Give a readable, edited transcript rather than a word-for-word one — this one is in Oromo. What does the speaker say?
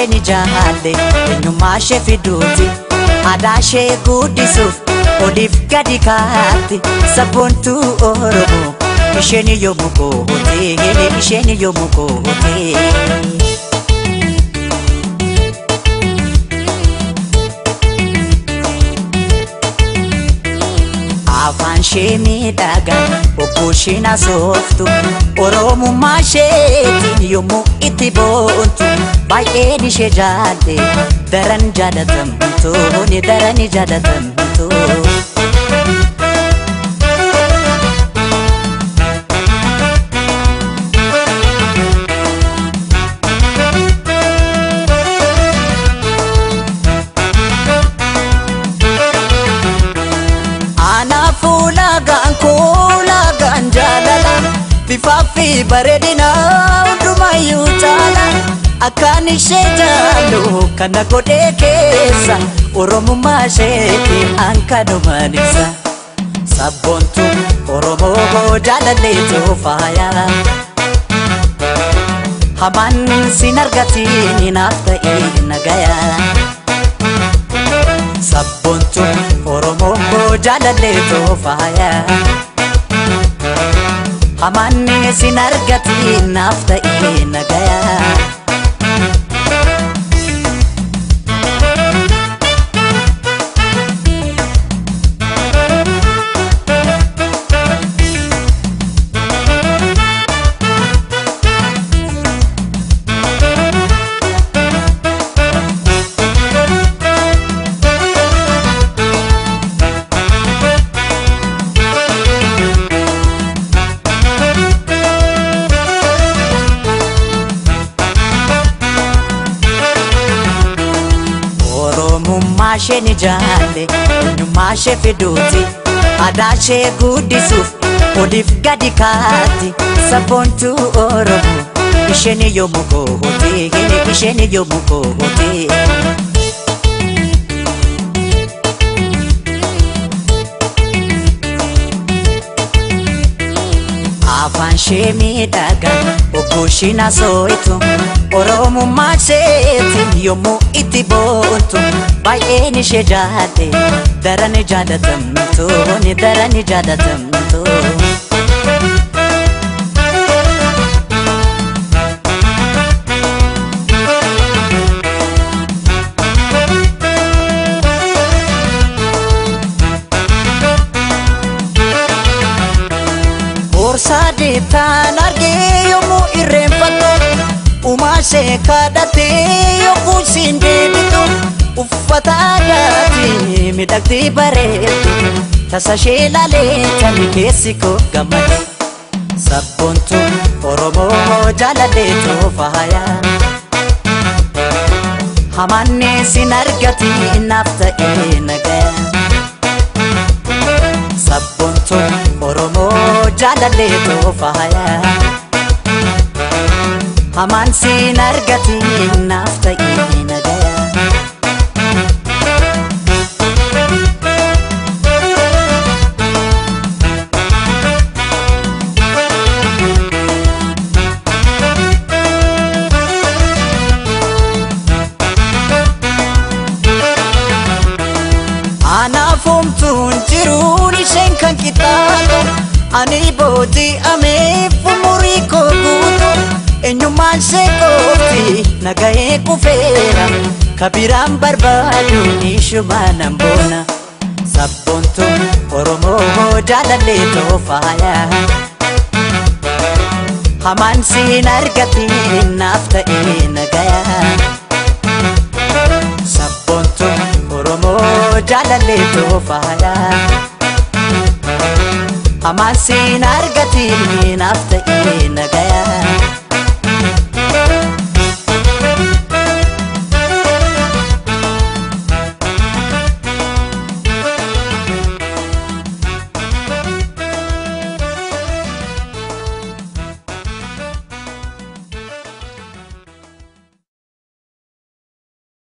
isheen jaalle eenyummaa ishee fiduuti aadaa ishee guddisuuf oliif gadi kaatti sabboontuu Oromoo isheen yommuu goote isheen yommuu goote. Afaan ishee miidhagaa obboo isheen haasoftu Oromummaa isheetiin yommuu itti boontu baay'een ishee jaalle daran jaalatamtu daran jaalatamtu. Bifafi bareedina hundumayyuu caala akkaan ishee jaallu kana godhee keessa Oromummaa isheetiin hankanumaan ibsa sabboontuu Oromoo jaalalleetu faaya hamaan sin argatiin naaf ta'e nagaya sabboontuu Oromoo jaalalleetu faaya hamaan sin argatiin naaf ta'e nagaya. Oromummaa isheen jaalle eenyummaa ishee fiduuti aadaa ishee guddisuuf oliif gadi kaatti sabboontuu Oromoo isheen yommuu goote isheen yommuu goote. Afaan ishee miidhagaa obboo isheen haasoftu Oromummaa isheetiin yommuu itti boontu baay'een ishee jaalle daran jaalatamtu daran jaalatamtu. Deetaan argee yommuu irreenfattu uumaa ishee kadhattee yommuu siin deebitu uffata aadaatiin miidhagdee bareeddu tasa ishee laalee kan keessi koo gammade sabboontuu Oromoo jaalalleetu faaya hamaan sin argatiin naaf ta'e nagaya sabboontuu Oromoo jaalalleetu faaya hamaan sin argatiin naaf ta'e nagaya. Anaafomtuun jiruun isheen kan qixxaatu ani booji'amee umurii koo guutu eenyummaan ishee qofti nagahee kufeera kabiraan barbaaduun ishumaan nan boona sabboontuu Oromoo jaalalleetu faaya hamaan sin argatiin naaf ta'e nagaya sabboontuu Oromoo jaalalleetu faaya hamaan sin argatiin naaf ta'e nagaya.